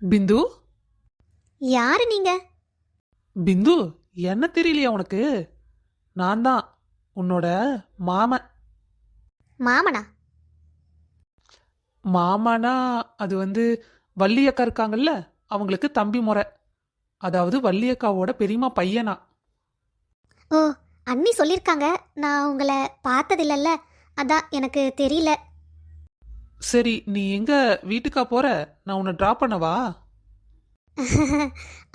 பிந்து. யாரு நீங்க? பிந்து, என்ன தெரியலையா உனக்கு? நான் தான் உன்னோட மாமன். மாமனா? மாமனா? அது வள்ளியக்கா இருக்காங்கல்ல, அவங்களுக்கு தம்பி முறை. அதாவது வள்ளியக்காவோட பெரியம்மா பையனா. ஓ, அண்ணி சொல்லியிருக்காங்க. நான் உங்களை பார்த்ததில்லல்ல, அதான் எனக்கு தெரியல. சரி, நீ எங்க வீட்டுக்கா போற? நான் உன்னை டிராப் பண்ணவா?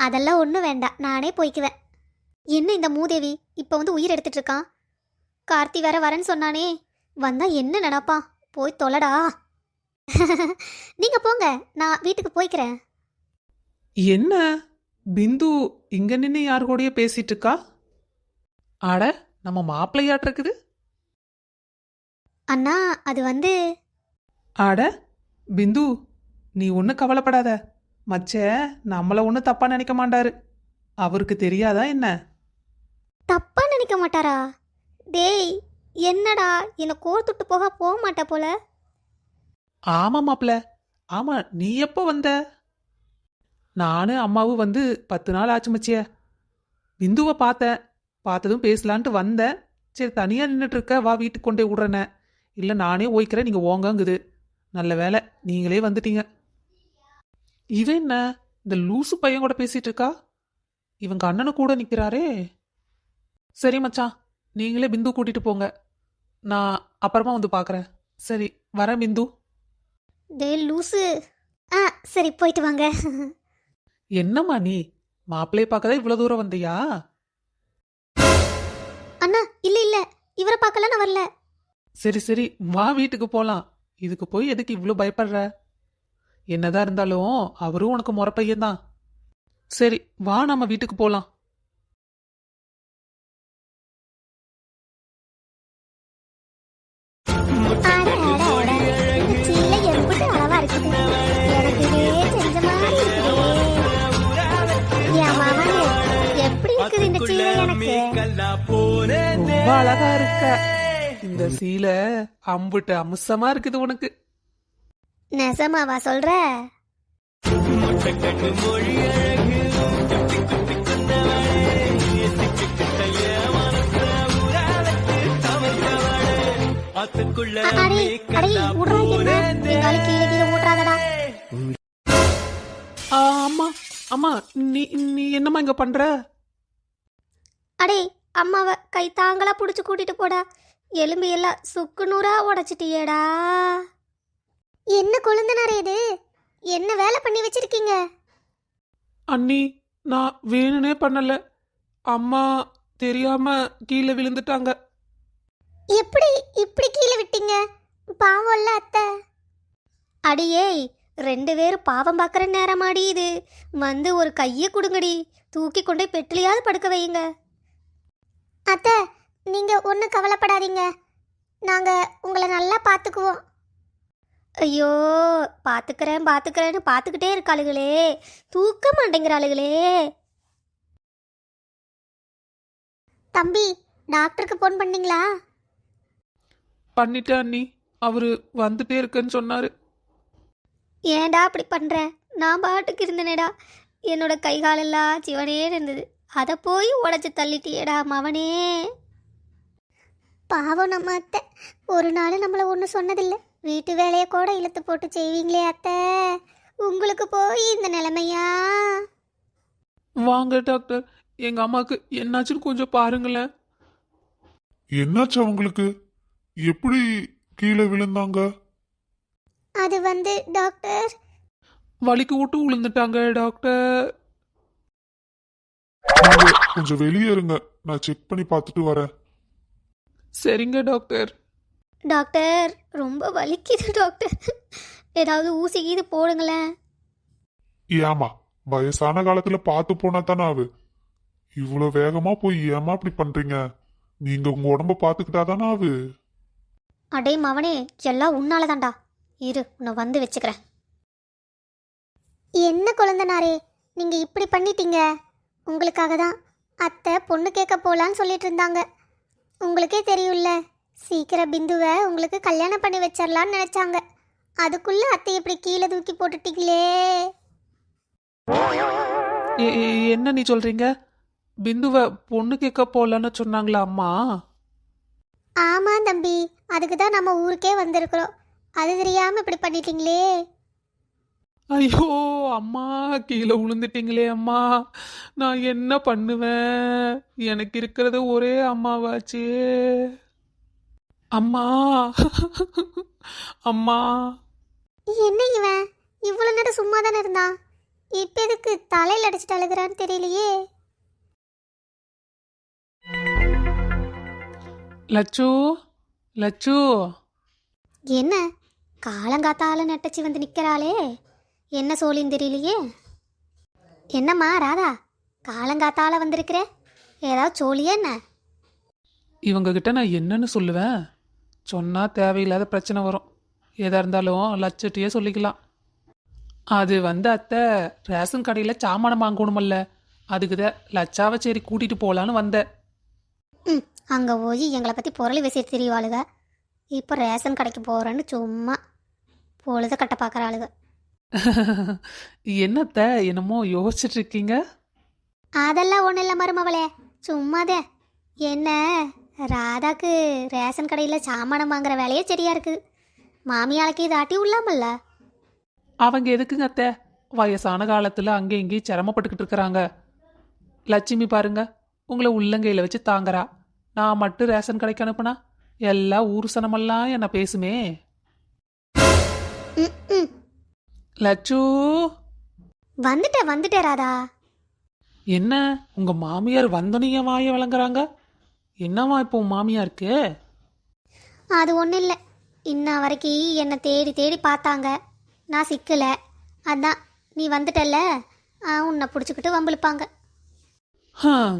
அதெல்லாம் ஒன்றும் வேண்டாம், நானே போய்க்குவேன். என்ன இந்த மூதேவி இப்போ உயிர் எடுத்துட்டு இருக்கான்? கார்த்தி வேற வரேன்னு சொன்னானே, வந்தா என்ன நினைப்பான்? போய் தொலைடா. நீங்க போங்க, நான் வீட்டுக்கு போய்க்கிறேன். என்ன பிந்து இங்க நின்று யார் கூடயே பேசிட்டு இருக்கா? ஆட, நம்ம மாப்பிள்ளையாட்டு இருக்குது. அண்ணா, அது ஆட பிந்து, நீ ஒன்றும் கவலைப்படாத. மச்ச நம்மள ஒன்றும் தப்பா நினைக்க மாட்டாரு. அவருக்கு தெரியாதா என்ன? தப்பா நினைக்க மாட்டாரா? டேய், என்னடா என்னை கோர்த்துட்டு போக மாட்டா போல. ஆமா மாப்பிள்ள. ஆமா, நீ எப்போ வந்த? நானு அம்மாவும் 10 நாள் ஆச்சு மச்சிய. பிந்துவை பார்த்தேன். பார்த்ததும் பேசலான்ட்டு வந்தேன். சரி, தனியா நின்றுட்டு இருக்க, வா வீட்டுக்கு கொண்டே விடுறேனே. இல்லை, நானே ஓய்க்கிறேன், நீங்க ஓங்கங்குது. நல்ல வேலை நீங்களே வந்துட்டீங்க. இவன் என்ன இந்த லூசு பையன் கூட பேசிட்டு இருக்கா? இவங்க அண்ணனு கூட நிக்கிறாரே. சரி மச்சான், நீங்களே பிந்து கூட்டிட்டு போங்க. நான் அப்புறமா பார்க்கறேன். சரி, வரேன் பிந்து. டே லூசு. ஆ, சரி, போயிட்டு வாங்க. என்னம்மா நீ மாப்பிள்ளைய பார்க்கதான் இவ்வளவு தூரம் வந்தியா? அண்ணா, இல்ல இல்ல, இவரை பார்க்கல, நான் வரல. சரி சரி, வா வீட்டுக்கு போலாம். இதுக்கு போய் எதுக்கு இவ்வளோ பயப்படுற? என்னதான் இருந்தாலும் அவரும் உனக்கு முறை பையன் தான். சரி, வா நம்ம வீட்டுக்கு போலாம். அட, அட, அட. இந்த சீலை எம்புட்டு அளவா இருக்குது. எனக்கு இதே செஞ்ச மாதிரி இருக்குதே. என் மகனே, எப்படி இருக்குது இந்த சீலை எனக்கு? ரொம்ப அழகா இருக்க. இந்த சீலை அம்புட்டு அம்சமா இருக்குது உனக்கு. நெசமாவா சொல்ற? அடே அடே, விட்றா என்ன? எங்கால கீழே கீழே ஊட்றாதடா. அம்மா அம்மா, நீ நீ என்னம்மா இங்க பண்ற? அடே, அம்மாவை கை தாங்களா பிடிச்சி கூட்டிட்டு போடா. எலும்பு எல்லாம் சுக்கு நூறா உடைச்சிட்டியேடா. என்ன கொழுந்தனாரே இது? என்ன வேலை பண்ணி வச்சிருக்கீங்க? அண்ணி, நான் வேணுனே பண்ணல. அம்மா தெரியாம கீழே விழுந்துட்டாங்க. எப்படி இப்படி கீழே விட்டீங்க? பாவம்ல அத்தை. அடியே, 2 பேரும் பாவம் பார்க்குற நேரமாடி இது. ஒரு கையை கொடுங்கடி, தூக்கி கொண்டே பெட்டிலையாவது படுக்க வையுங்க. அத்தை, நீங்க ஒன்றும் கவலைப்படாதீங்க, நாங்க உங்களை நல்லா பார்த்துக்குவோம். ஐயோ, பார்த்துக்கிறேன்னு பார்த்துக்கிட்டே இருக்காளுகளே, தூக்க மாட்டேங்கிறாளுகளே. தம்பி, டாக்டருக்கு ஃபோன் பண்ணீங்களா? பண்ணிட்டேன் அண்ணி. அவரு வந்துட்டே இருக்கேன்னு சொன்னாரு. ஏன்டா அப்படி பண்ற? நான் பாட்டுக்கு இருந்தனேடா. என்னோட கை காலெல்லாம் சிவனே இருந்தது, அதை போய் உடச்சி தள்ளிட்டியேடா மவனே. பாவம் நம்ம அத்தை, ஒரு நாள் நம்மளை ஒன்றும் சொன்னதில்லை. வீட்டு வேலையை கூட இழுத்து போட்டு செய்வீங்களே அத்தை, உங்களுக்கு போய் இந்த நிலைமையா? வாங்க டாக்டர், எங்க அம்மாக்கு என்னாச்சுன்னு கொஞ்சம் பாருங்களேன். என்னாச்சு அவங்களுக்கு? எப்படி கீழே விழுந்தாங்க? அது டாக்டர், வலிக்கு விட்டு விழுந்துட்டாங்க டாக்டர். நீங்க கொஞ்சம் வெளியே இருங்க, நான் செக் பண்ணி பார்த்துட்டு வரேன். சரிங்க டாக்டர். டாக்டர் ரொம்ப வலிக்குது டாக்டர், ஏதாவது ஊசி கீது போடுங்களேன். ஏமா, வயசான காலத்துல பார்த்து போனா தானே ஆகு. இவ்வளவு வேகமா போய் ஏமா இப்படி பண்றீங்க? நீங்க உங்க உடம்ப பாத்துக்கிட்டாதானே ஆகு. அடே மவனே, எல்லாம் உன்னாலதான்டா. இரு, உன்னை வச்சுக்கிறேன். என்ன குழந்தனாரே, நீங்க இப்படி பண்ணிட்டீங்க? உங்களுக்காக தான் அத்தை பொண்ணு கேட்க போலான்னு சொல்லிட்டு இருந்தாங்க. உங்களுக்கே தெரியும்ல, சீக்கிரம் பிந்துவை உங்களுக்கு கல்யாணம் பண்ணி வச்சிடலான்னு நினைச்சாங்க. அதுக்குள்ள அத்தை இப்படி கீழே தூக்கி போட்டுட்டீங்களே. என்ன நீ சொல்றீங்க? பிந்துவை பொண்ணு கேட்க போலன்னு சொன்னாங்களா அம்மா? ஆமாம் தம்பி, அதுக்கு தான் நம்ம ஊருக்கே வந்திருக்கிறோம். அது தெரியாமல் இப்படி பண்ணிட்டீங்களே. ஐயோ அம்மா, கீழே விழுந்துட்டீங்களே அம்மா. நான் என்ன பண்ணுவேன்? எனக்கு இருக்கிறது ஒரே அம்மாவாச்சே. அம்மா அம்மா. என்ன இவன் இவ்வளோ நேரம் சும்மா தானே இருந்தான், இப்போ எதுக்கு தலையில் அடிச்சுட்டு அழுகிறான்னு தெரியலையே. லட்சு, லட்சு. என்ன காலங்காத்தால நெட்டச்சி வந்து நிற்கிறாளே, என்ன சோழின்னு தெரியலையே. என்னம்மா ராதா, காலங்காத்தால வந்திருக்கிற, ஏதாவது சோழியா என்ன? இவங்க கிட்ட நான் என்னன்னு சொல்லுவேன்? சொன்னா தேவையில்லாத பிரச்சனை வரும். எதா இருந்தாலும் லட்சத்தையே சொல்லிக்கலாம். அது வந்து அத்தை, ரேஷன் கடையில் சாமானம் வாங்கணுமல்ல, அதுக்குதான் லட்சாவை சரி கூட்டிட்டு போலான்னு வந்தேன். ம், அங்கே போய் எங்களை பற்றி பொருள் விசிட்டு தெரியவாளுக, இப்போ ரேஷன் கடைக்கு போகிறேன்னு சும்மா பொழுத கட்ட பார்க்குற ஆளுக. என்னத்த என்னமோ யோசிச்சுட்டு இருக்கீங்க? அதெல்லாம் ஒன்றும் இல்லை மருமவளே, சும்மாதே. என்ன ராதாக்கு ரேஷன் கடையில் சாமானம் வாங்குற வேலையே சரியா இருக்குது, மாமியாளுக்கு இதை ஆட்டி உள்ளாமல்ல. அவங்க எதுக்குங்க அத்தை வயசான காலத்தில் அங்கே இங்கேயும் சிரமப்பட்டுக்கிட்டு இருக்கிறாங்க? லட்சுமி பாருங்க, உங்களை உள்ளங்கையில் வச்சு தாங்கறா. நான் மட்டும் ரேஷன் கடைக்கு அனுப்புனா எல்லா ஊர் சனமெல்லாம் என்ன பேசுமே. ம் ம், லட்சு. வந்துட்டேன் ராதா. என்ன உங்க மாமியார் வந்தனைய வாய வழங்குறாங்க? என்னவா இப்போ உன் மாமியாருக்கு? அது ஒன்றும் இல்லை, இன்ன வரைக்கும் என்னை தேடி தேடி பார்த்தாங்க, நான் சிக்கலை. அதான் நீ வந்துட்டல்ல, உன்னை பிடிச்சிக்கிட்டு வம்பிழுப்பாங்க. ஹம்,